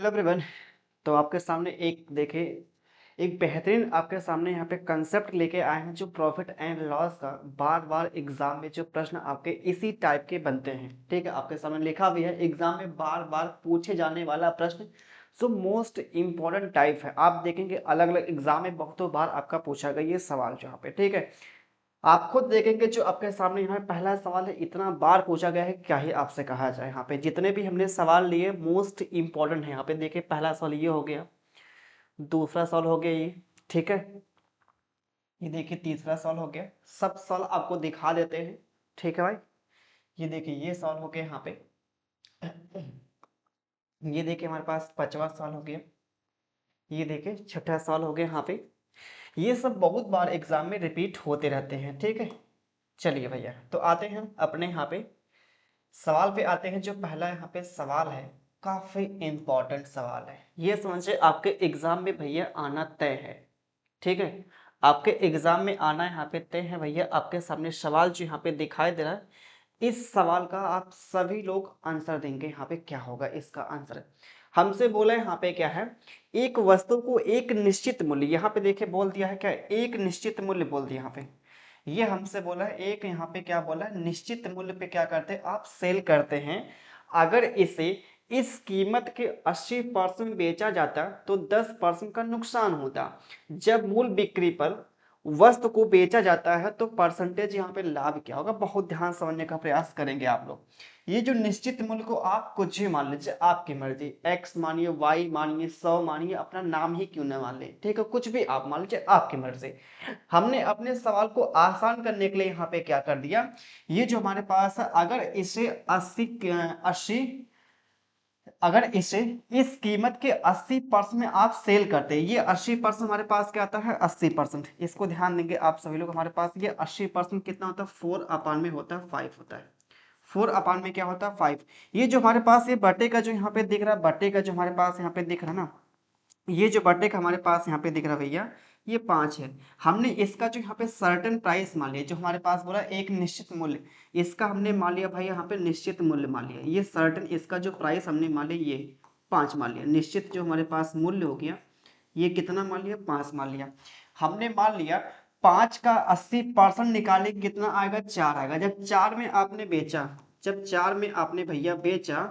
Hello everyone. तो आपके सामने एक बेहतरीन आपके सामने यहाँ पे कंसेप्ट लेके आए हैं जो प्रॉफिट एंड लॉस का बार बार एग्जाम में जो प्रश्न आपके इसी टाइप के बनते हैं। ठीक है, आपके सामने लिखा भी है एग्जाम में बार बार पूछे जाने वाला प्रश्न जो मोस्ट इम्पोर्टेंट टाइप है। आप देखेंगे अलग अलग एग्जाम में बहुतों बार आपका पूछा गया ये सवाल जो यहाँ पे। ठीक है, आप खुद देखेंगे जो आपके सामने यहाँ पहला सवाल है, इतना बार पूछा गया है क्या ही आपसे कहा जाए। यहाँ पे जितने भी हमने सवाल लिए मोस्ट इंपॉर्टेंट है। यहाँ पे देखिए पहला सवाल ये हो गया, दूसरा सवाल हो गया ये। ठीक है, ये देखिए तीसरा सवाल हो गया। सब सवाल आपको दिखा देते हैं। ठीक है भाई, ये देखिए ये सवाल हो गया यहाँ पे। ये देखिए हमारे पास पांचवा सवाल हो गया। ये देखिए छठा सवाल हो गया यहाँ पे। ये सब बहुत बार एग्जाम में रिपीट होते रहते हैं। ठीक है, चलिए भैया तो आते हैं अपने यहाँ पे सवाल पे आते हैं। जो पहला यहाँ पे सवाल है काफी इंपॉर्टेंट सवाल है। ये समझिए आपके एग्जाम में भैया आना तय है। ठीक है, आपके एग्जाम में आना यहाँ पे तय है भैया। आपके सामने सवाल जो यहाँ पे दिखाई दे रहा है, इस सवाल का आप सभी लोग आंसर देंगे। यहाँ पे क्या होगा इसका आंसर, हमसे बोला है यहाँ पे क्या है, एक वस्तु को एक निश्चित मूल्य, यहाँ पे देखिए बोल दिया है क्या, एक निश्चित मूल्य बोल दिया यहाँ पे। ये हमसे बोला है एक, यहाँ पे क्या बोला है, निश्चित मूल्य पे क्या करते हैं आप, सेल करते हैं। अगर इसे इस कीमत के 80% बेचा जाता तो 10% का नुकसान होता। जब मूल बिक्री पर वस्तु को बेचा जाता है तो परसेंटेज यहाँ पे लाभ क्या होगा, बहुत ध्यान समझने का प्रयास करेंगे आप लोग। ये जो निश्चित मूल्य को आप कुछ भी मान लीजिए, आपकी मर्जी, x मानिए, y मानिए, 100 मानिए, अपना नाम ही क्यों ना मान ले। ठीक है, कुछ भी आप मान लीजिए, आपकी मर्जी। हमने अपने सवाल को आसान करने के लिए यहाँ पे क्या कर दिया, ये जो हमारे पास है, अगर इसे 80 अगर इसे इस कीमत के 80% में आप सेल करते हैं, ये 80% हमारे पास क्या आता है, 80%। इसको ध्यान देंगे आप सभी लोग, हमारे पास ये 80% कितना होता है, 4/, में होता है 5 होता है। 4/, में क्या होता है 5। ये जो हमारे पास ये बटे का जो यहाँ पे दिख रहा है, बटे का जो हमारे पास यहाँ पे दिख रहा है ना, ये जो बटे का हमारे पास यहाँ पे दिख रहा है भैया, ये 5 है। हमने इसका जो यहाँ पे सर्टेन प्राइस मान लिया, जो हमारे पास बोला एक निश्चित मूल्य, इसका हमने मान लिया भाई यहाँ पे निश्चित मूल्य मान लिया। ये सर्टेन इसका जो प्राइस हमने मान लिया, ये 5 मान लिया। निश्चित जो हमारे पास मूल्य हो गया, ये कितना मान लिया, 5 मान लिया। हमने मान लिया 5 का 80% निकाले कितना आएगा, 4 आएगा। जब 4 में आपने बेचा, जब 4 में आपने भैया बेचा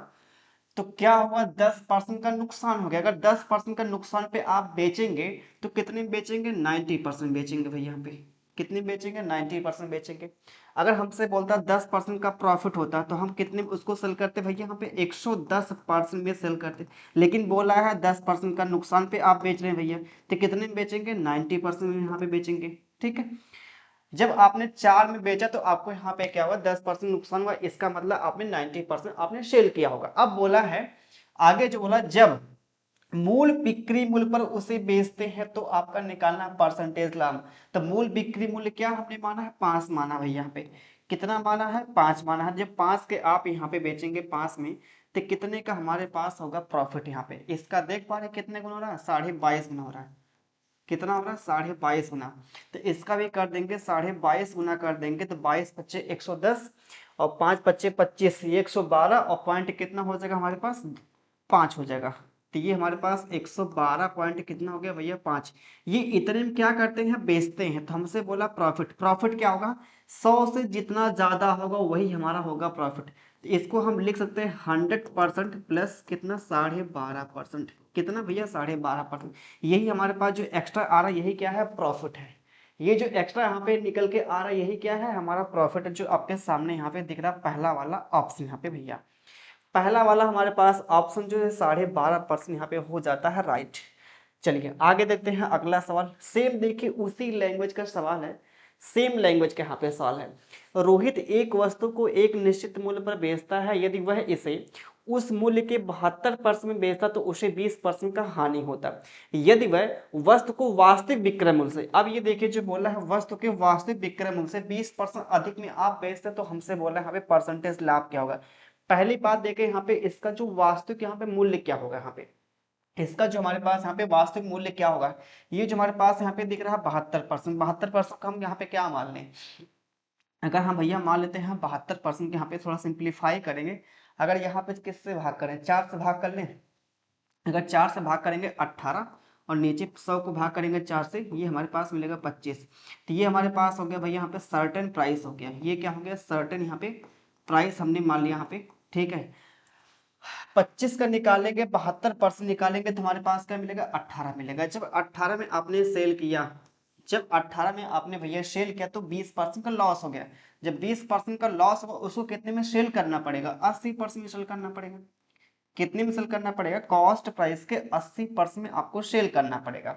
तो क्या होगा, 10% का नुकसान हो गया। अगर 10% का नुकसान पे आप बेचेंगे तो कितने में बेचेंगे, 90% बेचेंगे भैया। यहाँ पे कितने बेचेंगे, 90% बेचेंगे। अगर हमसे बोलता 10% का प्रॉफिट होता तो हम कितने में उसको सेल करते भैया, यहाँ पे 110% में सेल करते। लेकिन बोला है 10% का नुकसान पे आप बेच रहे हैं भैया, तो कितने में बेचेंगे, 90% में यहाँ पे बेचेंगे। ठीक है, जब आपने 4 में बेचा तो आपको यहाँ पे क्या हुआ, 10% नुकसान हुआ। इसका मतलब आपने 90% आपने सेल किया होगा। अब बोला है आगे, जो बोला जब मूल बिक्री मूल्य पर उसे बेचते हैं तो आपका निकालना परसेंटेज लाभ। तो मूल बिक्री मूल्य क्या हमने माना है, 5 माना भैया। यहाँ पे कितना माना है, 5 माना है। जब 5 के आप यहाँ पे बेचेंगे 5 में, तो कितने का हमारे पास होगा प्रॉफिट। यहाँ पे इसका देख पा रहे कितने गुना हो रहा है, 22.5 गुना हो रहा है। कितना हो रहा है, 22.5 गुना। तो इसका भी कर देंगे 22.5 गुना कर देंगे, तो 22 पच्चे 110 और 5 पच्चे 25, ये 112 और पॉइंट कितना हो जाएगा हमारे पास, 5 हो जाएगा। तो ये हमारे पास 112 पॉइंट कितना हो गया भैया, 5। ये इतने में क्या करते हैं, बेचते हैं। तो हमसे बोला प्रॉफिट, प्रॉफिट क्या होगा, 100 से जितना ज्यादा होगा वही हमारा होगा प्रॉफिट। तो इसको हम लिख सकते हैं 100% प्लस कितना, 12.5%। कितना भैया, 12.5%। यही हमारे पास जो एक्स्ट्रा आ रहा है, यही क्या है, प्रॉफिट है। ये जो एक्स्ट्रा यहाँ पे निकल के आ रहा है, यही क्या है, हमारा प्रॉफिट है, जो आपके सामने यहाँ पे दिख रहा है, पहला वाला ऑप्शन। यहाँ पे भैया पहला वाला हमारे पास ऑप्शन जो है 12.5% यहाँ पे हो जाता है राइट। चलिए आगे देखते हैं अगला सवाल। सेम देखिए उसी लैंग्वेज का सवाल है, सेम लैंग्वेज का यहाँ पे सवाल है। रोहित एक वस्तु को एक निश्चित मूल्य पर बेचता है, यदि वह इसे उस मूल्य के 72% में बेचता तो उसे 20% का हानि होता। यदि वह वस्तु को वास्तविक विक्रय मूल्य से, अब ये देखिए जो बोला है वस्तु के वास्तविक विक्रय मूल्य से 20% अधिक में आप बेचते तो हमसे बोला है यहाँ पे परसेंटेज लाभ क्या होगा। पहली बात देखें यहाँ पे इसका जो वास्तविक यहाँ पे मूल्य क्या होगा, यहाँ पे इसका जो हमारे पास यहाँ पे वास्तविक मूल्य क्या होगा। ये जो हमारे पास यहाँ पे दिख रहा है 72%, 72% का हम यहाँ पे क्या मान लें, अगर हम भैया मान लेते हैं 72% यहाँ पे थोड़ा सिंप्लीफाई करेंगे। अगर यहाँ पे किससे भाग करें, 4 से भाग कर लें, अगर 4 से भाग करेंगे 18 और नीचे 100 को भाग करेंगे 4 से, ये हमारे पास मिलेगा 25। तो ये हमारे पास हो गया भैया यहाँ पे सर्टेन प्राइस हो गया। ये क्या हो गया, सर्टेन यहाँ पे प्राइस हमने मान लिया यहाँ पे, ठीक है। 25 का निकालेंगे, 72% निकालेंगे तो हमारे पास क्या मिलेगा, 18 मिलेगा। जब 18 में आपने सेल किया, जब 18 में आपने भैया सेल किया तो 20% का लॉस हो गया। जब 20% का लॉस होगा उसको कितने में सेल करना पड़ेगा, 80% में सेल करना पड़ेगा। कितने में सेल करना पड़ेगा, कॉस्ट प्राइस के 80% में आपको सेल करना पड़ेगा।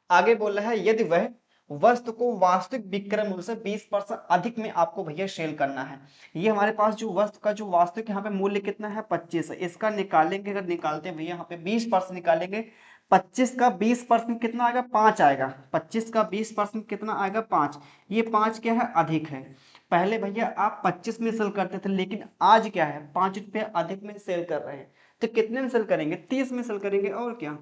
आगे बोल रहा है यदि वह वस्तु को वास्तविक विक्रय मूल्य से 20% अधिक में आपको भैया सेल करना है। ये हमारे पास जो वस्तु का जो वास्तविक यहाँ पे मूल्य कितना है, 25 है। इसका निकालेंगे, अगर निकालते हैं भैया यहाँ पे 20% निकालेंगे, 25 का 20% कितना आएगा, 5 आएगा। 25 का 20% कितना आएगा, 5। ये 5 क्या है, अधिक है। पहले भैया आप 25 में सेल करते थे, लेकिन आज क्या है, 5 रुपये अधिक में सेल कर रहे हैं। तो कितने में सेल करेंगे, 30 में सेल करेंगे। और क्या,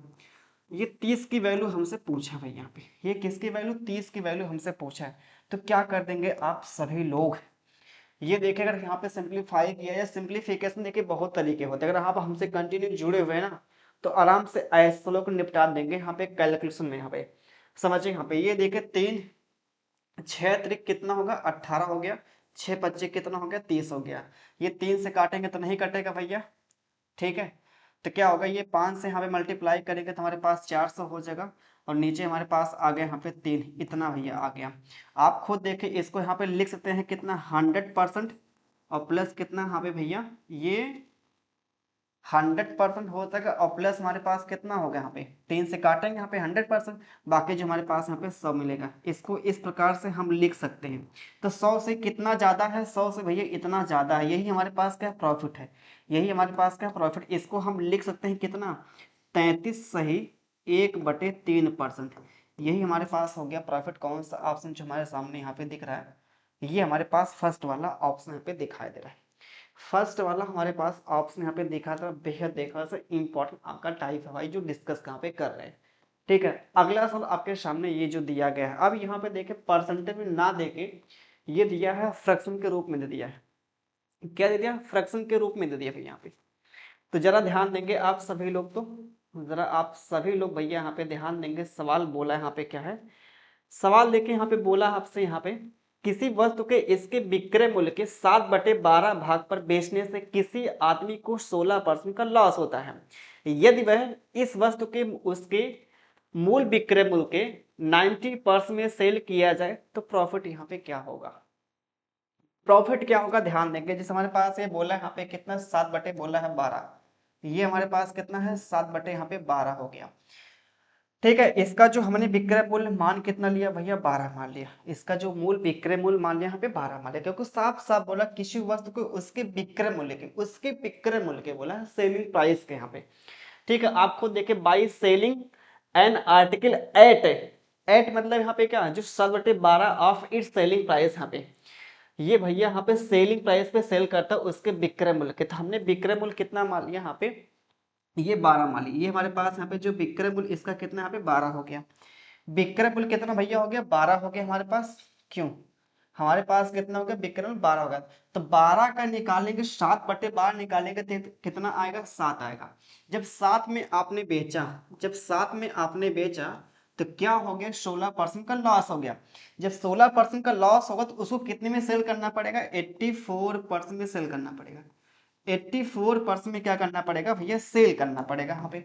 ये 30 की वैल्यू हमसे पूछा भाई यहाँ पे, ये किसकी वैल्यू, 30 की वैल्यू हमसे पूछा है। तो क्या कर देंगे आप सभी लोग, ये देखिए अगर यहाँ पे सिंप्लीफाई किया या सिंप्लीफिकेशन, देखिए बहुत तरीके होते हैं। अगर आप हमसे कंटिन्यू जुड़े हुए हैं ना तो आराम से ऐसे लोग निपटा देंगे यहाँ पे कैलकुलेशन में। यहाँ पे समझिए, यहाँ पे ये देखिए 3 6 त्रिक कितना होगा, 18 हो गया। 6 25 कितना हो गया, 30 हो गया। ये 3 से काटेंगे तो नहीं कटेगा भैया, ठीक है। तो क्या होगा, ये 5 से यहाँ पे मल्टीप्लाई करेंगे तो हमारे पास 400 हो जाएगा। और नीचे हमारे पास आ गया यहाँ पे 3, इतना भैया आ गया। आप खुद देखिए, इसको यहाँ पे लिख सकते हैं कितना, 100%। और प्लस कितना यहाँ पे भैया, ये 100% हो जाएगा। और प्लस हमारे पास कितना होगा, यहाँ पे 3 से काटेंगे यहाँ पे 100%, बाकी जो हमारे पास यहाँ पे 100 मिलेगा। इसको इस प्रकार से हम लिख सकते हैं। तो 100 से कितना ज्यादा है, 100 से भैया इतना ज्यादा है, यही हमारे पास क्या प्रॉफिट है, यही हमारे पास क्या प्रॉफिट। इसको हम लिख सकते हैं कितना, 33 सही 1/3%। यही हमारे पास हो गया प्रॉफिट। कौन सा ऑप्शन जो हमारे सामने यहाँ पे दिख रहा है, ये हमारे पास फर्स्ट वाला ऑप्शन यहाँ पे दिखाई दे रहा है। फर्स्ट वाला हमारे पास ऑप्शन यहाँ पे देखा था, बेहद देखा था इंपॉर्टेंट आपका टाइप है भाई, जो डिस्कस कहाँ पे कर रहे हैं, ठीक है। अगला सवाल आपके सामने ये जो दिया गया है, अब यहाँ पे देखे परसेंटेज में ना देके ये दिया है फ्रैक्शन के रूप में दे दिया है। क्या दे दिया, फ्रैक्शन के रूप में दे दिया भाई यहाँ पे। तो जरा ध्यान देंगे आप सभी लोग, तो जरा आप सभी लोग भैया यहाँ पे ध्यान देंगे। सवाल बोला है यहाँ पे, क्या है सवाल, देखिए यहाँ पे बोला आपसे, यहाँ पे किसी वस्तु के इसके विक्रय मूल्य के 7/12 भाग पर बेचने से किसी आदमी को 16% का लॉस होता है। यदि वह इस वस्तु के उसके मूल विक्रय मूल्य के 90% में सेल किया जाए तो प्रॉफिट यहाँ पे क्या होगा, प्रॉफिट क्या होगा, ध्यान देंगे। जैसे हमारे पास ये बोला है यहाँ पे कितना, 7 बोला है 12, ये हमारे पास कितना है, 7 यहाँ पे 12 हो गया, ठीक है। इसका जो हमने विक्रय मूल्य मान कितना लिया भैया, 12 मान लिया। इसका जो मूल विक्रय मूल्य मान लिया यहाँ पे 12 मान लिया, क्योंकि साफ साफ बोला किसी वस्तु को उसके विक्रय मूल्य के, उसके विक्रय मूल्य के बोला है, सेलिंग प्राइस के यहाँ पे, ठीक है। आप खुद देखिए, by selling an article at, at मतलब यहाँ पे क्या है, जो 7/12 ऑफ इट्स सेलिंग प्राइस, यहाँ पे ये भैया यहाँ पे सेलिंग प्राइस पे सेल करता है उसके विक्रय मूल्य के। तो हमने विक्रय मूल्य कितना मान लिया यहाँ पे, ये 12 मान लिया। ये हमारे पास यहाँ पे जो विक्रय मूल्य इसका कितना, यहाँ पे 12 हो गया। विक्रय मूल्य कितना भैया हो गया, 12 हो गया हमारे पास। क्यों, हमारे पास कितना हो गया, विक्रय मूल्य 12 हो गया। तो 12 का निकालेंगे, 7/12 निकालेंगे तो कितना आएगा, 7 आएगा। जब 7 में आपने बेचा, जब 7 में आपने बेचा तो क्या हो गया, 16% का लॉस हो गया। जब 16% का लॉस होगा तो उसको कितने में सेल करना पड़ेगा, 84% में सेल करना पड़ेगा। 84% में क्या करना पड़ेगा भैया, सेल करना पड़ेगा यहाँ पे।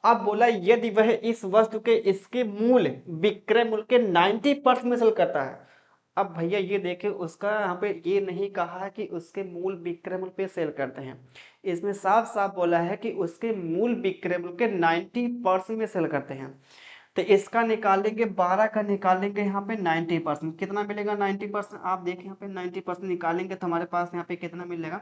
अब बोला यदि वह इस वस्तु के इसके मूल विक्रय मूल्य के 90% में सेल करता है। अब भैया ये देखे, उसका यहाँ पे ये नहीं कहा है कि उसके मूल विक्रय मूल्य पे सेल करते हैं, इसमें साफ साफ बोला है कि उसके मूल विक्रय मूल्य के 90% में सेल करते हैं। तो इसका निकालेंगे, 12 का निकालेंगे यहाँ पे 90%, कितना मिलेगा 90%, आप देखें यहाँ पे 90% निकालेंगे तो हमारे पास यहाँ पे कितना मिलेगा,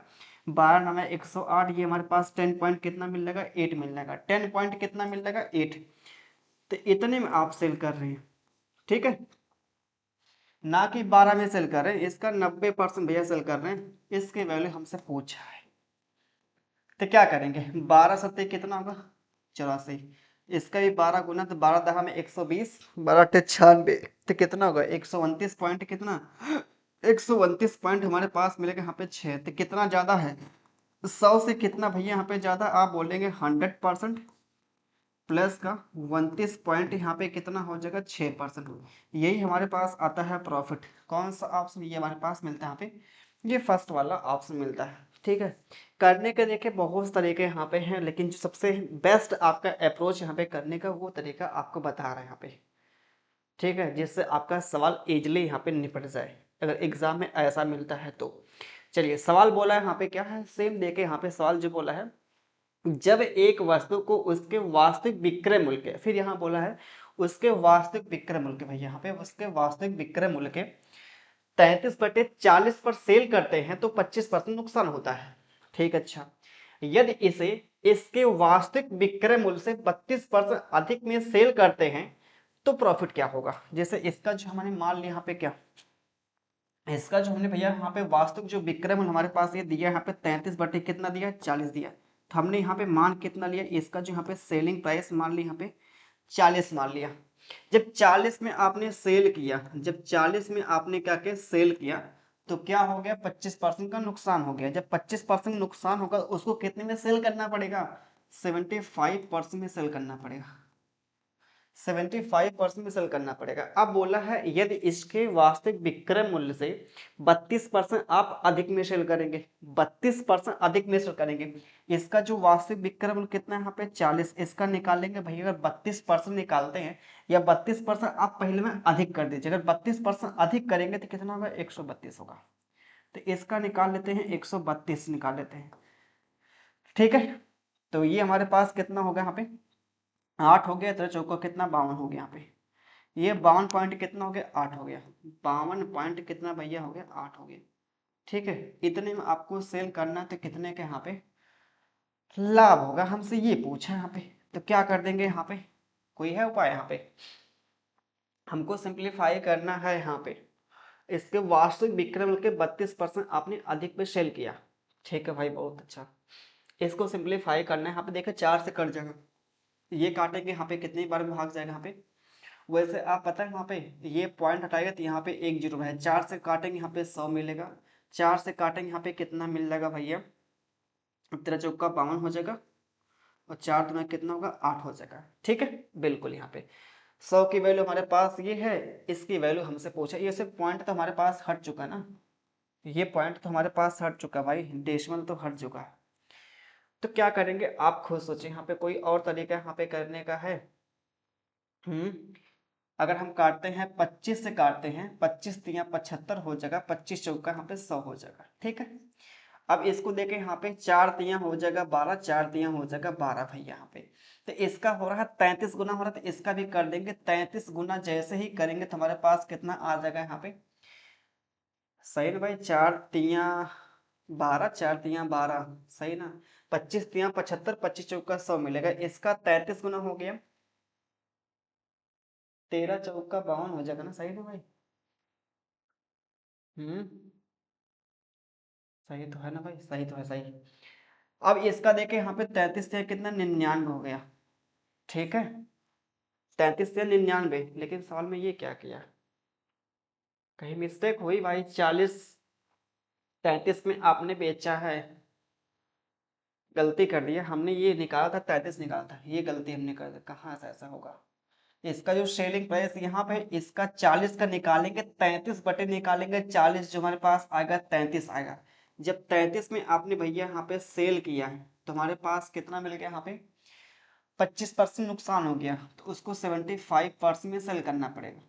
12×9 108, ये हमारे पास 10 पॉइंट कितना मिल जाएगा, 8 मिल जाएगा। 10 पॉइंट कितना मिल जाएगा, 8। तो इतने में आप सेल कर रहे हैं, ठीक है, ना कि 12 में सेल कर रहे हैं। इसका 90% भैया सेल कर रहे हैं, इसके वैल्यू हमसे पूछा है। तो क्या करेंगे, 12×7 कितना होगा, 84। इसका भी 12 गुना, तो 12×10 में 120, 12×8 96, तो कितना होगा, 129 पॉइंट, कितना 129 पॉइंट हमारे पास मिलेगा यहाँ पे 6। तो कितना ज्यादा है, 100 से कितना भैया यहाँ पे ज्यादा, आप बोलेंगे 100%। प्लस का 29 पॉइंट यहाँ पे कितना हो जाएगा 6%। यही हमारे पास आता है प्रॉफिट। कौन सा ऑप्शन ये हमारे पास मिलता है यहाँ पे, ये फर्स्ट वाला ऑप्शन मिलता है। ठीक है, करने के देखिए बहुत तरीके यहाँ पे हैं, लेकिन जो सबसे बेस्ट आपका अप्रोच यहाँ पे करने का वो तरीका आपको बता रहा है यहाँ पे। ठीक है, जिससे आपका सवाल इजीली यहाँ पे निपट जाए अगर एग्जाम में ऐसा मिलता है तो। चलिए सवाल बोला है यहाँ पे क्या है, सेम देखे यहाँ पे सवाल जो बोला है, जब एक वस्तु को उसके वास्तविक विक्रय मूल्य के, फिर यहाँ बोला है उसके वास्तविक विक्रय मूल्य के, भाई यहाँ पे उसके वास्तविक विक्रय मूल्य के 33/40 पर सेल करते हैं तो 25% नुकसान होता है। ठीक, अच्छा, यदि इसे इसके वास्तविक विक्रय मूल्य से 32% अधिक में सेल करते हैं तो प्रॉफिट क्या होगा। जैसे इसका जो हमने मान लिया यहाँ पे क्या, इसका जो हमने भैया यहाँ पे वास्तविक जो विक्रय मूल्य हमारे पास ये दिया यहाँ पे 33 कितना दिया 40 दिया, तो हमने यहाँ पे मान कितना लिया, इसका जो यहाँ पे सेलिंग प्राइस मान लिया यहाँ पे 40 मान लिया। जब 40 में आपने सेल किया, जब 40 में आपने क्या किया सेल किया, तो क्या हो गया 25% का नुकसान हो गया। जब 25% नुकसान होगा उसको कितने में सेल करना पड़ेगा, 75% में सेल करना पड़ेगा, 75% में सेल करना पड़ेगा। अब बोला है यदि इसके वास्तविक विक्रय मूल्य से 32% आप अधिक में सेल करेंगे, 32% अधिक में सेल करेंगे, इसका जो वास्तविक विक्रय मूल्य कितना है यहाँ पे 40, इसका निकालेंगे भाई। अगर 32% निकालते हैं या 32% आप पहले में अधिक कर दीजिए, अगर 32% अधिक करेंगे तो कितना होगा 132 होगा, तो इसका निकाल लेते हैं 132 निकाल लेते हैं। ठीक है, तो ये हमारे पास कितना होगा यहाँ पे 8 हो गया, तो चौका कितना 52 हो गया यहाँ पे, ये 52 पॉइंट कितना हो गया 8 हो गया, 52 पॉइंट कितना भैया हो गया 8 हो गया। ठीक है, इतने में आपको सेल करना है तो कितने के यहाँ पे लाभ होगा, हमसे ये पूछा है यहाँ पे। तो क्या कर देंगे यहाँ पे, कोई है उपाय यहाँ पे, हमको सिंप्लीफाई करना है यहाँ पे। इसके वास्तविक विक्रय मूल्य के 32% आपने अधिक पे सेल किया। ठीक है भाई, बहुत अच्छा, इसको सिंप्लीफाई करना है। यहाँ पे देखो 4 से कट जाएगा, ये काटेंगे यहाँ पे कितनी बार में भाग जाएगा यहाँ पे, वैसे आप पता है यहाँ पे ये पॉइंट हटाएगा तो यहाँ पे 1 जीरो है, 4 से काटेंगे यहाँ पे 100 मिलेगा, 4 से काटेंगे यहाँ पे कितना मिल जाएगा भैया, तेरह चौका 52 हो जाएगा, और 4 दुना कितना होगा 8 हो जाएगा। ठीक है, बिल्कुल यहाँ पे 100 की वैल्यू हमारे पास ये है, इसकी वैल्यू हमसे पूछा, ये सिर्फ पॉइंट तो हमारे पास हट चुका ना, ये पॉइंट तो हमारे पास हट चुका भाई, डेसिमल तो हट चुका है। तो क्या करेंगे आप खुद सोचिए, यहाँ पे कोई और तरीका यहाँ पे करने का है। अगर हम काटते हैं 25 से काटते हैं, 25 तिया 75 हो जाएगा, 25 चौका यहाँ पे 100 हो जाएगा। ठीक है, अब इसको देखें यहाँ पे 4 तिया हो जाएगा 12, 4 तिया हो जाएगा 12 भाई यहाँ पे, तो इसका हो रहा है 33 गुना हो रहा है, तो इसका भी कर देंगे 33 गुना। जैसे ही करेंगे तो हमारे पास कितना आ जाएगा यहाँ पे, सही ना भाई, 4 तिया 12, 4 तिया 12, सही ना, 25 तिया 75, 25 चौका 100 मिलेगा, इसका 33 गुना हो गया, 13 चौका 52 हो जाएगा ना, सही ना भाई। हम्म, सही तो है ना भाई, सही तो है, सही। अब इसका देखें यहाँ पे 33 से कितना 99 हो गया। ठीक है, 33 से 99, लेकिन सवाल में ये क्या किया, कहीं मिस्टेक हुई भाई, 40 33 में आपने बेचा है, गलती कर दिया हमने, ये निकाला था 33 निकाला था, ये गलती हमने कर दी, कहाँ से ऐसा होगा। इसका जो सेलिंग प्राइस यहाँ पे इसका 40 का निकालेंगे, 33 बटे निकालेंगे 40, जो हमारे पास आएगा 33 आएगा। जब 33 में आपने भैया यहाँ पे सेल किया है तो हमारे पास कितना मिल गया, यहाँ पे 25% नुकसान हो गया, तो उसको 75% में सेल करना पड़ेगा।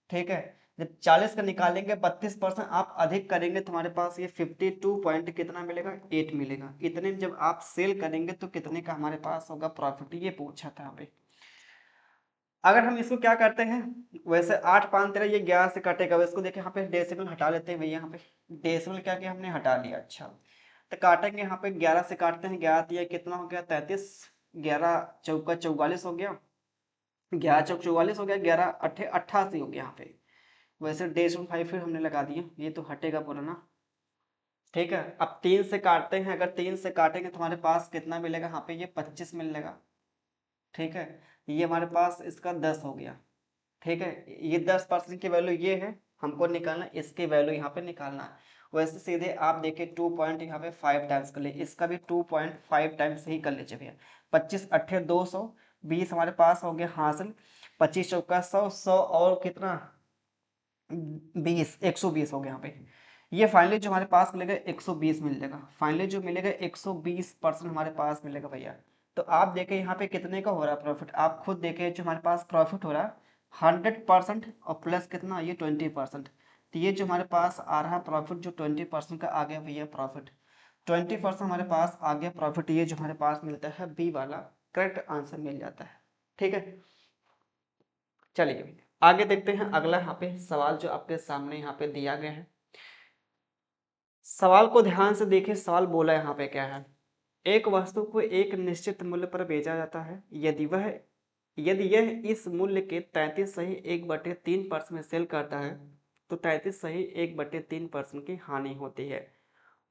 ठीक है, जब 40 का निकालेंगे 32% आप अधिक करेंगे तो हमारे पास ये 52 पॉइंट कितना मिलेगा 8 मिलेगा। इतने में जब आप सेल करेंगे तो कितने का हमारे पास होगा प्रॉफिट, ये पूछा था यहाँ पे। अगर हम इसको क्या करते हैं, वैसे 8 5 13 ये 11 से कटेगा, इसको देखिए यहाँ पे डेसिमल हटा लेते हैं भैया, यहाँ पे डेसिमल क्या किया हमने हटा लिया। अच्छा, तो काटेंगे यहाँ पे 11 से काटते हैं, 11 दिया कितना हो गया 33, 11 चौका 44 हो गया, 11 चौक 44 हो गया, 11 अट्ठे 88 हो गया यहाँ पे। वैसे डेसिमल 5 फिर हमने लगा दिया, ये तो हटेगा पुराना। ठीक है, अब 3 से काटते हैं, अगर 3 से काटेंगे तो हमारे पास कितना मिलेगा, यहाँ पे ये 25 मिलेगा। ठीक है, ये हमारे पास इसका 10 हो गया। ठीक है, ये 10% की वैल्यू ये है, हमको निकालना इसकी वैल्यू यहाँ पे निकालना है। वैसे सीधे आप देखिए 2 पॉइंट यहाँ पे 5 टाइम्स कर ले, इसका भी 2.5 टाइम्स ही कर लीजिए भैया। 25 अट्ठे 200, 20 हमारे पास हो गया हासिल, 25 चौका 100, 100 और कितना 20, 120 हो गया यहाँ पे। ये फाइनली जो हमारे पास मिलेगा 120 मिल जाएगा, फाइनली जो मिलेगा 120% हमारे पास मिलेगा भैया। तो आप देखें यहाँ पे कितने का हो रहा है प्रॉफिट, आप खुद देखें जो हमारे पास प्रॉफिट हो रहा है 100% और प्लस कितना ये 20%। तो ये जो हमारे पास आ रहा है प्रॉफिट जो 20% का आ गया भैया प्रॉफिट, 20% हमारे पास आ गया प्रॉफिट, ये जो हमारे पास मिलता है बी वाला करेक्ट आंसर मिल जाता है। ठीक है, चलिए भैया आगे देखते हैं अगला यहाँ पे सवाल जो आपके सामने यहाँ पे दिया गया है। सवाल को ध्यान से देखिए, सवाल बोला यहाँ पे क्या है, एक वस्तु को एक निश्चित मूल्य पर बेचा जाता है, यदि यह इस मूल्य के 33 सही 1/3% में सेल करता है तो 33 सही 1/3% की हानि होती है।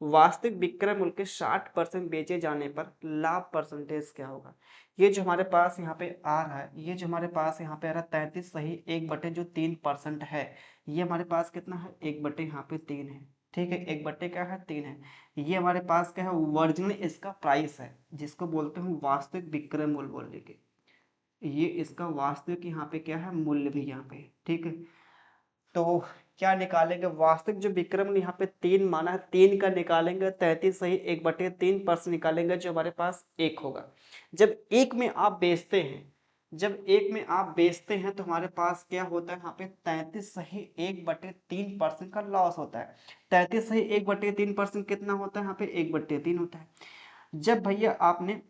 वास्तविक विक्रय मूल्य के 60% बेचे जाने पर लाभ परसेंटेज क्या होगा। ये जो हमारे पास यहाँ पे आ रहा है, ये जो हमारे पास यहाँ पे आ रहा है 33 सही 1/3% है, ये हमारे पास कितना है 1/3 है। ठीक है, 1 क्या है 3 है। ये हमारे पास क्या है ओरिजिनल इसका प्राइस है, जिसको बोलते हैं वास्तविक विक्रय मूल्य बोलने के, ये इसका वास्तविक यहाँ पे क्या है मूल्य भी यहाँ पे। ठीक है, तो क्या निकालेंगे वास्तविक जो विक्रम यहाँ पे 3 माना है, 3 का निकालेंगे 33 सही 1/3% निकालेंगे जो हमारे पास 1 होगा। जब एक में आप बेचते हैं, जब एक में आप बेचते हैं तो हमारे पास क्या होता है यहाँ पे 33 सही 1/3% का लॉस होता है। 33 सही 1/3% कितना होता है यहाँ पे 1/3 होता है। जब भैया आपने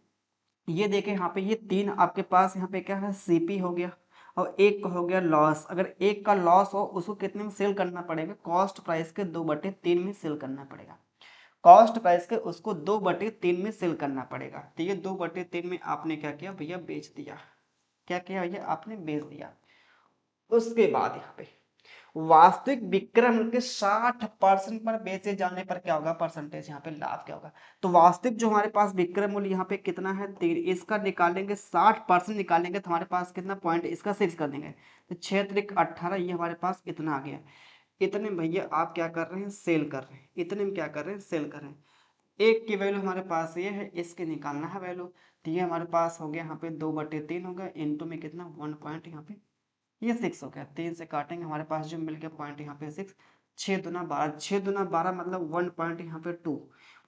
ये देखें यहाँ पे ये 3 आपके पास यहाँ पे क्या है सीपी हो गया और एक का हो गया लॉस, अगर एक का लॉस हो उसको कितने में सेल करना पड़ेगा कॉस्ट प्राइस के 2/3 में सेल करना पड़ेगा, कॉस्ट प्राइस के उसको 2/3 में सेल करना पड़ेगा। तो ये 2/3 में आपने क्या किया भैया बेच दिया, क्या किया भैया आपने बेच दिया। उसके बाद यहाँ पे वास्तविक विक्रय मूल्य के 60% पर बेचे जाने पर क्या होगा परसेंटेज यहाँ पे लाभ क्या होगा। तो वास्तविक जो हमारे पास विक्रय मूल्य यहाँ पे कितना है 3, इसका निकालेंगे 60% निकालेंगे तो हमारे पास कितना पॉइंट इसका 6 कर देंगे तो 6×3=18, ये हमारे पास इतना आ गया। इतने में भैया आप क्या कर रहे हैं सेल कर रहे हैं, इतने में क्या कर रहे हैं सेल कर रहे हैं। एक की वैल्यू हमारे पास ये है, इसके निकालना है वैल्यू, तो ये हमारे पास हो गया यहाँ पे 2/3 हो गया इंटू में कितना 1 पॉइंट यहाँ पे ये 6 हो गया, 3 से काटेंगे हमारे पास जो मिल गया पॉइंट यहाँ पे 6, 6×2=12, 6×2=12 मतलब 1 पॉइंट यहाँ पे 2,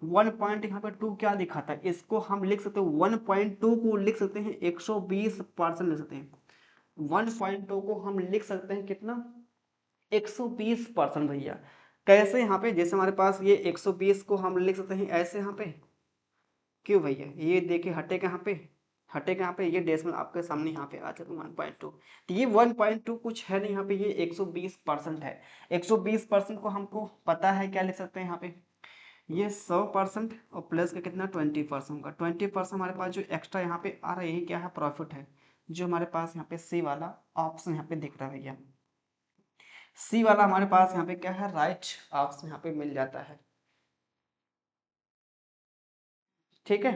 1 पॉइंट यहाँ पे 2 क्या दिखाता है, इसको हम लिख सकते हैं 1.2 को लिख सकते हैं 120% लिख सकते हैं, 1.2 को हम लिख सकते हैं कितना 120% भैया। कैसे यहाँ पे जैसे हमारे पास ये 120 को हम लिख सकते हैं ऐसे यहाँ पे, क्यों भैया ये देखिए हटेगा यहाँ पे, हटेगा यहाँ पे, ये डेसिमल आपके सामने यहाँ पे आ जाता है 1.2, तो ये 1.2 कुछ है नहीं यहाँ पे, ये 120% है। 120% को हमको पता है क्या लिख सकते हैं यहाँ पे, ये 100% और प्लस का कितना 20% का 20% हमारे पास जो एक्स्ट्रा यहाँ पे आ रहा है यही क्या है प्रॉफिट है, जो हमारे पास यहाँ पे सी वाला ऑप्शन यहाँ पे दिख रहा है भैया, सी वाला हमारे पास यहाँ पे क्या है राइट ऑप्शन यहाँ पे मिल जाता है। ठीक है,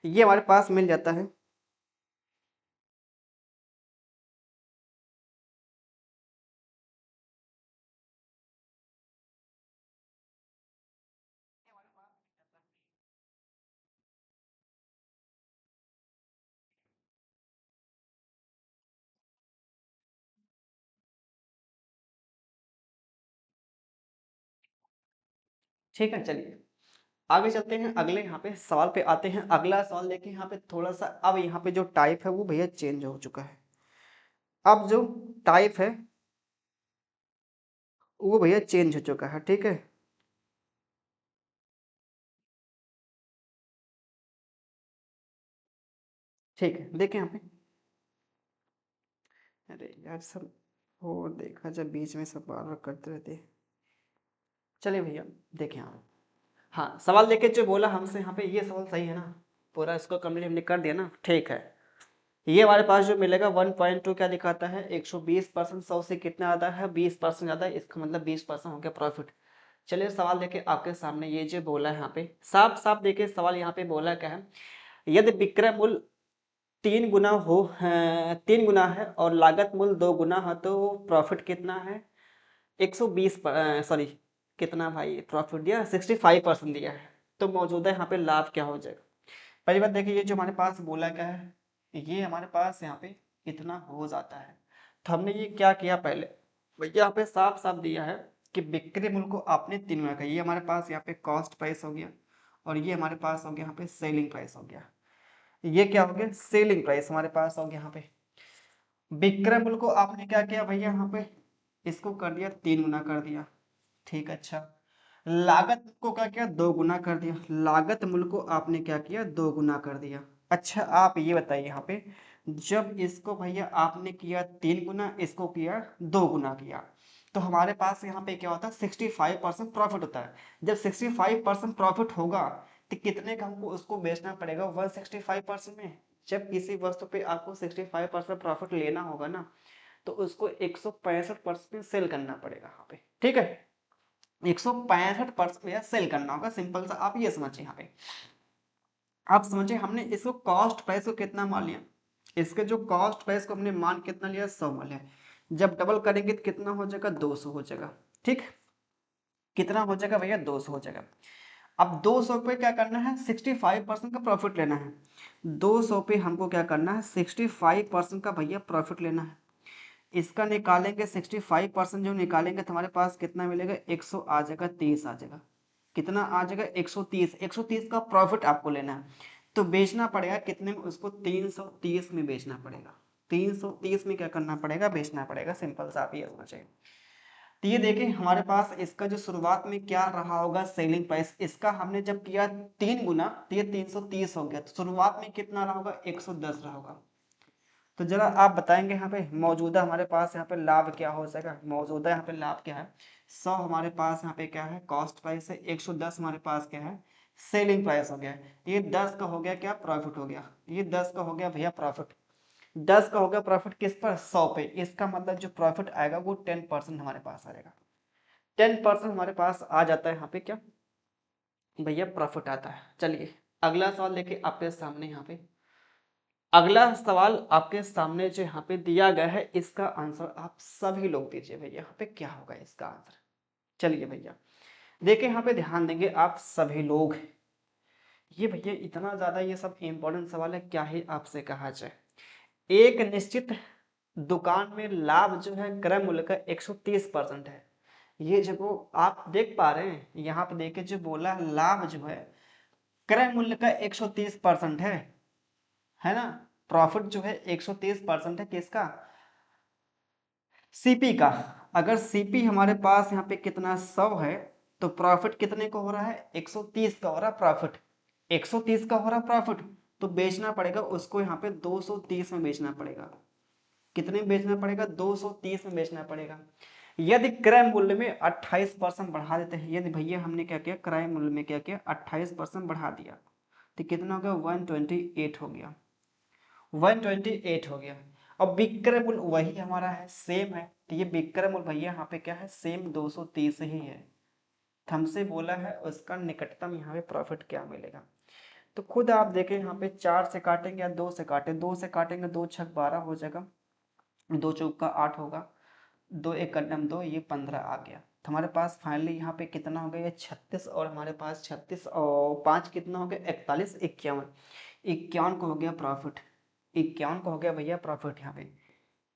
ये हमारे पास मिल जाता है। ठीक है, चलिए आगे चलते हैं, अगले यहाँ पे सवाल पे आते हैं। अगला सवाल देखिए यहाँ पे थोड़ा सा अब यहाँ पे जो टाइप है वो भैया चेंज हो चुका है, अब जो टाइप है वो भैया चेंज हो चुका है। ठीक है, ठीक है देखिए यहाँ पे, अरे यार सब वो देखा जब बीच में सब बार बार करते रहते हैं। चलिए भैया देखिए यहाँ, हाँ सवाल देखे जो बोला हमसे यहाँ पे ये सवाल सही है ना, पूरा इसको कंप्लीट हमने कर दिया ना। ठीक है, ये हमारे पास जो मिलेगा 1.2 क्या दिखाता है 120%, 100 से कितना ज़्यादा है 20% ज़्यादा है, इसका मतलब 20% हो गया प्रॉफिट। चलिए सवाल देखिए आपके सामने ये जो बोला है यहाँ पे साफ साफ देखिए सवाल यहाँ पे बोला क्या है, यदि विक्रय मूल्य 3 गुना है और लागत मूल्य 2 गुना है तो प्रॉफिट कितना है 120 सॉरी कितना भाई प्रॉफिट दिया 65% दिया है, तो मौजूदा यहाँ पे लाभ क्या हो जाएगा। पहली बात देखिए, ये जो हमारे पास बोला क्या है, ये हमारे पास यहाँ पे इतना हो जाता है। तो हमने ये क्या किया, पहले भैया यहाँ पे साफ साफ दिया है कि बिक्री मूल्य को आपने 3 गुना का, ये हमारे पास यहाँ पे कॉस्ट प्राइस हो गया, और ये हमारे पास हो गया यहाँ पे सेलिंग प्राइस हो गया। ये क्या हो गया, सेलिंग प्राइस हमारे पास हो गया। यहाँ पे विक्रय मूल्य को आपने क्या किया भैया, यहाँ पे इसको कर दिया 3 गुना कर दिया, ठीक। अच्छा, लागत को क्या किया, 2 गुना कर दिया, लागत मूल्य को आपने क्या किया, 2 गुना कर दिया। अच्छा, आप ये बताइए यहाँ पे, जब इसको भैया आपने किया 3 गुना, इसको किया 2 गुना किया, तो हमारे पास यहाँ पे क्या होता है, 65% प्रॉफिट होता है। जब 65% प्रॉफिट होगा तो कितने का हमको उसको बेचना पड़ेगा, 165% में। जब किसी वस्तु पे आपको 65% प्रॉफिट लेना होगा ना, तो उसको 165% में सेल करना पड़ेगा यहाँ पे, ठीक है। 165% या सेल करना होगा, सिंपल सा आप ये समझिए। यहाँ पे आप समझिए, हमने इसको कॉस्ट प्राइस को कितना मान लिया, इसके जो कॉस्ट प्राइस को हमने मान कितना लिया, 100 मान लिया। जब डबल करेंगे तो कितना हो जाएगा, 200 हो जाएगा, ठीक। कितना हो जाएगा भैया, 200 हो जाएगा। अब 200 पे क्या करना है, 65% का प्रॉफिट लेना है। 200 पे हमको क्या करना है, 65% का भैया प्रॉफिट लेना है। इसका निकालेंगे 65%, जो निकालेंगे तो हमारे पास कितना मिलेगा, 100 आ जाएगा, 30 आ जाएगा। कितना आ जाएगा, 130। 130 का प्रॉफिट आपको लेना है, तो बेचना पड़ेगा कितने में, उसको 330 में बेचना पड़ेगा। 330 में क्या करना पड़ेगा, बेचना पड़ेगा, सिंपल सा आप ये समझिए। तो ये देखें, हमारे पास इसका जो शुरुआत में क्या रहा होगा, सेलिंग प्राइस, इसका हमने जब किया 3 गुना तो ये 330 हो गया, तो शुरुआत में कितना रहा होगा, 110 रहा होगा। तो जरा आप बताएंगे यहाँ पे मौजूदा हमारे पास यहाँ पे लाभ क्या हो जाएगा, मौजूदा यहाँ पे लाभ क्या है, 100 हमारे पास यहाँ पे क्या है, कॉस्ट प्राइस है, 110 हमारे पास क्या है, सेलिंग प्राइस हो गया। ये 10 का हो गया क्या, प्रॉफिट हो गया। ये 10 का हो गया भैया प्रॉफिट, 10 का हो गया प्रॉफिट किस पर, 100 पे। इसका मतलब जो प्रॉफिट आएगा वो 10% हमारे पास आ जाएगा। 10% हमारे पास आ जाता है यहाँ पे क्या भैया, प्रॉफिट आता है। चलिए अगला सवाल लेके आपके सामने, यहाँ पे अगला सवाल आपके सामने जो यहाँ पे दिया गया है, इसका आंसर आप सभी लोग दीजिए भैया, यहाँ पे क्या होगा इसका आंसर। चलिए भैया देखिए, यहाँ पे ध्यान देंगे आप सभी लोग। ये भैया इतना ज्यादा ये सब इंपॉर्टेंट सवाल है, क्या ही आपसे कहा जाए। एक निश्चित दुकान में लाभ जो है क्रय मूल्य का 130% है। ये जो आप देख पा रहे हैं यहाँ पे, देखिए जो बोला लाभ जो है क्रय मूल्य का 130% है ना। प्रॉफिट जो है 130% है किसका, सीपी का। अगर सीपी हमारे पास यहाँ पे कितना 100 है, तो प्रॉफिट कितने का हो रहा है, 130 का हो रहा है प्रॉफिट। 130 का हो रहा प्रॉफिट, तो बेचना पड़ेगा उसको यहाँ पे 230 में बेचना पड़ेगा। कितने में बेचना पड़ेगा, 230 में बेचना पड़ेगा। यदि क्रय मूल्य में 28% बढ़ा देते हैं, यदि भैया हमने क्या किया, क्रय मूल्य में क्या किया, 28% बढ़ा दिया, तो कितना हो गया, 128 हो गया, 128 हो गया। अब विक्रय मूल्य वही हमारा है, सेम है, तो ये विक्रय मूल्य भैया यहाँ पे क्या है, सेम 230 ही है। हमसे बोला है उसका निकटतम यहाँ पे प्रॉफिट क्या मिलेगा। तो खुद आप देखें, यहाँ पे 4 से काटेंगे या 2 से काटें, 2 से काटेंगे, 2 छक 12 हो जाएगा, 2 चौका 8 होगा, 2 एक कदम 2, ये 15 आ गया। तो हमारे पास फाइनली यहाँ पे कितना हो गया, ये 36, और हमारे पास 36 और 5 कितना हो गया, 41, 51। 51 को हो गया प्रॉफिट, 51 को हो गया भैया प्रॉफिट यहाँ पे।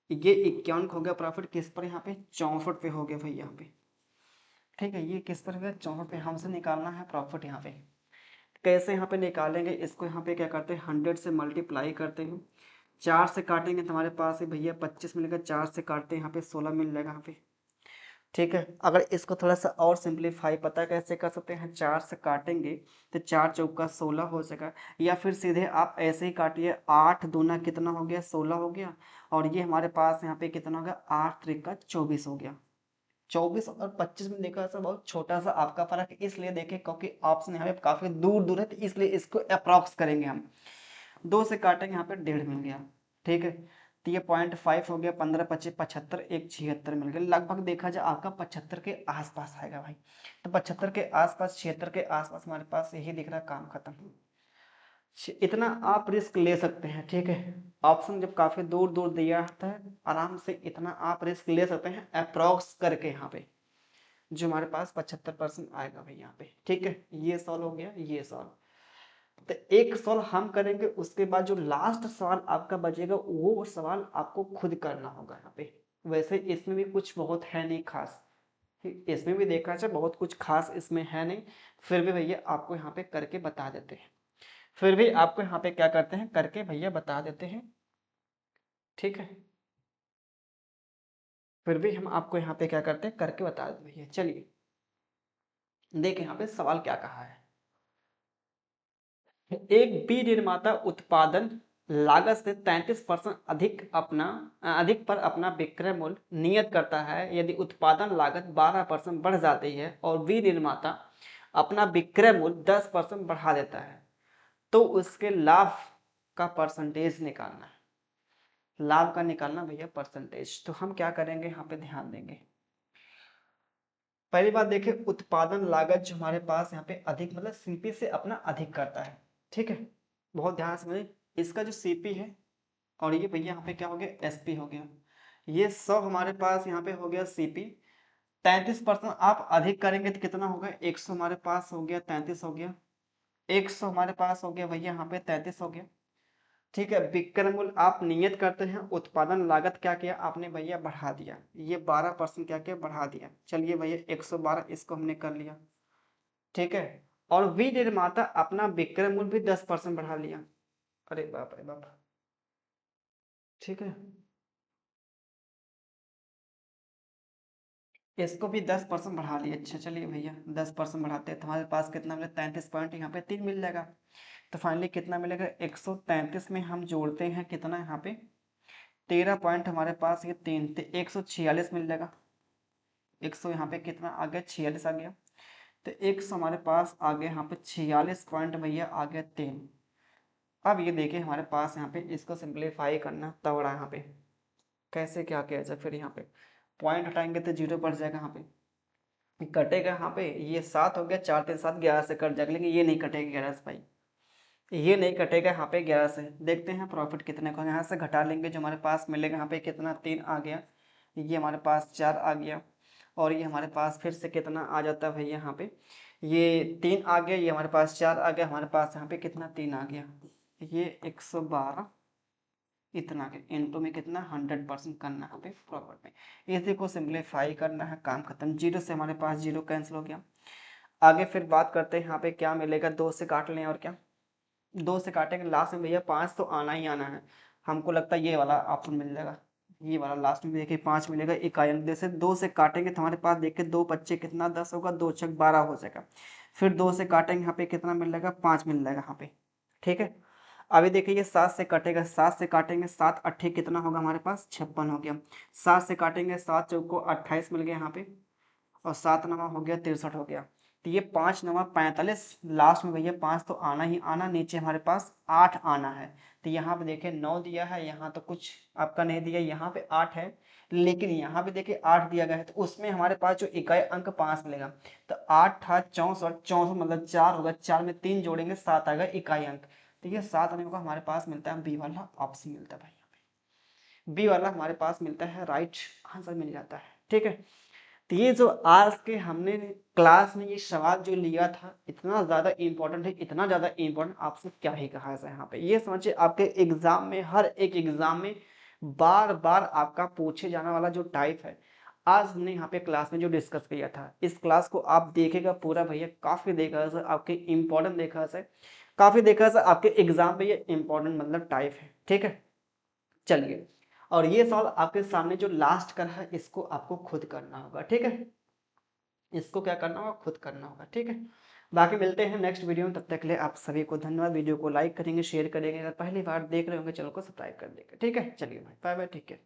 ये 51 को हो गया प्रॉफिट किस पर, यहाँ पे 64 पे हो गया भैया यहाँ पे, ठीक है। ये किस पर हो गया, 64 पे। हमसे निकालना है प्रॉफिट यहाँ पे। कैसे यहाँ पे निकालेंगे इसको, यहाँ पे क्या करते हैं, 100 से मल्टीप्लाई करते हैं। 4 से काटेंगे तो हमारे पास है भैया 25 मिलेगा, 4 से काटते हैं यहाँ पे 16 मिल जाएगा यहाँ पे, ठीक है। अगर इसको थोड़ा सा और सिंप्लीफाई पता कैसे कर सकते हैं, 4 से काटेंगे तो 4 चौका 16 हो जाएगा, या फिर सीधे आप ऐसे ही काटिए, 8 दूना कितना हो गया, 16 हो गया, और ये हमारे पास यहाँ पे कितना हो गया, 8 त्रिका 24 हो गया। 24 और 25 में देखा सर बहुत छोटा सा आपका फर्क है, इसलिए देखें क्योंकि ऑप्शन यहाँ पे काफी दूर दूर है, तो इसलिए इसको अप्रॉक्स करेंगे हम। 2 से काटेंगे यहाँ पे 1.5 मिल गया, ठीक है। तो ये 0.5 हो गया, 15 25 75, एक 76 मिल गया। लगभग देखा जाए आपका 75 के आसपास आएगा भाई। तो 75 के आसपास, 76 के आसपास हमारे पास यही दिख रहा, काम खत्म। इतना आप रिस्क ले सकते हैं, ठीक है। ऑप्शन जब काफी दूर दूर दिया होता है, आराम से इतना आप रिस्क ले सकते हैं अप्रॉक्स करके यहाँ पे, जो हमारे पास 75% आएगा भाई यहाँ पे, ठीक है। ये सॉल्व हो गया, ये सॉल्व। तो एक सवाल हम करेंगे, उसके बाद जो लास्ट सवाल आपका बचेगा वो सवाल आपको खुद करना होगा यहाँ पे। वैसे इसमें भी कुछ बहुत है नहीं खास, इसमें भी देखा जाए बहुत कुछ खास इसमें है नहीं, फिर भी भैया आपको यहाँ पे करके बता देते हैं, फिर भी आपको यहाँ पे क्या करते हैं, करके भैया बता देते हैं, ठीक है। फिर भी हम आपको यहाँ पे क्या करते हैं, करके बता देते भैया। चलिए देखिए यहाँ पे सवाल क्या कहा है। एक बी निर्माता उत्पादन लागत से 33% अधिक पर अपना विक्रय मूल्य नियत करता है। यदि उत्पादन लागत 12% बढ़ जाती है और बी निर्माता अपना विक्रय मूल्य 10% बढ़ा देता है तो उसके लाभ का परसेंटेज निकालना है। लाभ का निकालना भैया परसेंटेज। तो हम क्या करेंगे, यहाँ पे ध्यान देंगे। पहली बात देखिए, उत्पादन लागत जो हमारे पास यहाँ पे अधिक मतलब सीपी से अपना अधिक करता है, ठीक है। बहुत ध्यान से समझिए, इसका जो सीपी है और ये भैया यहाँ पे क्या हो गया, एसपी हो गया। ये सब हमारे पास यहाँ पे हो गया सीपी। 33% आप अधिक करेंगे तो कितना होगा, 100 हमारे पास हो गया, 33 हो गया, 100 हमारे पास हो गया भैया यहाँ पे 33 हो गया, ठीक है। विक्रय मूल्य आप नियत करते हैं, उत्पादन लागत क्या किया आपने भैया, बढ़ा दिया, ये 12% क्या किया, बढ़ा दिया। चलिए भैया 112 इसको हमने कर लिया, ठीक है। और विनिर्माता अपना विक्रय मूल्य भी 10% बढ़ा लिया। अरे बाप रे बाप, ठीक है। इसको भी 10% बढ़ा लिया। अच्छा चलिए भैया 10% बढ़ाते हैं तो हमारे पास कितना मिला, 33 पॉइंट, यहाँ पे 3 मिल जाएगा। तो फाइनली कितना मिलेगा, 133 में हम जोड़ते हैं कितना यहाँ पे 13 पॉइंट हमारे पास, ये 3 तो 146 मिल जाएगा। 100 यहाँ पे कितना आ गया, 46 आ गया। तो 100 हमारे पास आ गया यहाँ पे 46 पॉइंट भैया आ गया 3। अब ये देखिए हमारे पास यहाँ पे इसको सिंप्लीफाई करना तब रहा, यहाँ पे कैसे क्या किया जाए। फिर यहाँ पे पॉइंट हटाएंगे तो 0 बढ़ जाएगा, यहाँ पे कटेगा, यहाँ पे ये 7 हो गया, 4 3 7 11 से कट जाएगा, लेकिन ये नहीं कटेगा 11 से भाई, ये नहीं कटेगा यहाँ पे 11 से। देखते हैं प्रॉफिट कितने का, यहाँ से घटा लेंगे जो हमारे पास मिलेगा, यहाँ पे कितना 3 आ गया, ये हमारे पास 4 आ गया, और ये हमारे पास फिर से कितना आ जाता है भैया, यहाँ पे ये 3 आ गया, ये हमारे पास 4 आ गया, हमारे पास यहाँ पे कितना 3 आ गया, ये 112 इतना के इनटू में कितना 100% करना है यहाँ पे प्रॉफिट में। इसी को सिंप्लीफाई करना है, काम खत्म। 0 से हमारे पास 0 कैंसिल हो गया। आगे फिर बात करते हैं यहाँ पे क्या मिलेगा, 2 से काट लें और क्या, 2 से काटेंगे लास्ट में भैया 5 तो आना ही आना है। हमको लगता है ये वाला ऑप्शन मिल जाएगा, ये वाला लास्ट में देखिए 5 मिलेगा, इकाई अंक। जैसे 2 से काटेंगे तो हमारे पास देखिए 2 बच्चे कितना 10 होगा, 2 छक 12 हो जाएगा। फिर 2 से काटेंगे यहाँ पे कितना मिल जाएगा, 5 मिल जाएगा यहाँ पे, ठीक है। अभी देखिए ये 7 से कटेगा, 7 से काटेंगे 7 अट्ठे कितना होगा हमारे पास 56 हो गया। 7 से काटेंगे 7 चौको 28 मिल गया यहाँ पे, और 7 नवा हो गया 63 हो गया। तो ये 5 नवा 45, लास्ट में भैया 5 तो आना ही आना, नीचे हमारे पास 8 आना है। तो यहाँ पे देखिए 9 दिया है, यहाँ तो कुछ आपका नहीं दिया, यहाँ पे 8 है, लेकिन यहाँ पे देखिए 8 दिया गया है, तो उसमें हमारे पास जो इकाई अंक 5 मिलेगा। तो 8 था 64, 64 मतलब 4 होगा, 4 में 3 जोड़ेंगे 7 आएगा इकाई अंक। तो ये 7 आने का हमारे पास मिलता है, बी वाला ऑप्शन मिलता है भाई, यहाँ पे बी वाला हमारे पास मिलता है, राइट आंसर मिल जाता है, ठीक है। तो ये जो आज के हमने क्लास में ये सवाल जो लिया था इतना ज़्यादा इम्पोर्टेंट है, इतना ज़्यादा इम्पोर्टेंट, आपसे क्या ही कहा जाए। यहाँ पे ये समझिए आपके एग्जाम में, हर एक एग्जाम में बार बार आपका पूछे जाने वाला जो टाइप है, आज हमने यहाँ पे क्लास में जो डिस्कस किया था, इस क्लास को आप देखेगा पूरा भैया, काफ़ी देखा सर आपके इम्पोर्टेंट देखा सर, काफ़ी देखा सर आपके एग्जाम में ये इम्पोर्टेंट मतलब टाइप है, ठीक है। चलिए, और ये सवाल आपके सामने जो लास्ट का है इसको आपको खुद करना होगा, ठीक है। इसको क्या करना होगा, खुद करना होगा, ठीक है। बाकी मिलते हैं नेक्स्ट वीडियो में, तब तक के लिए आप सभी को धन्यवाद। वीडियो को लाइक करेंगे, शेयर करेंगे, अगर पहली बार देख रहे होंगे चैनल को सब्सक्राइब कर देंगे, ठीक है। चलिए भाई बाय बाय, ठीक है।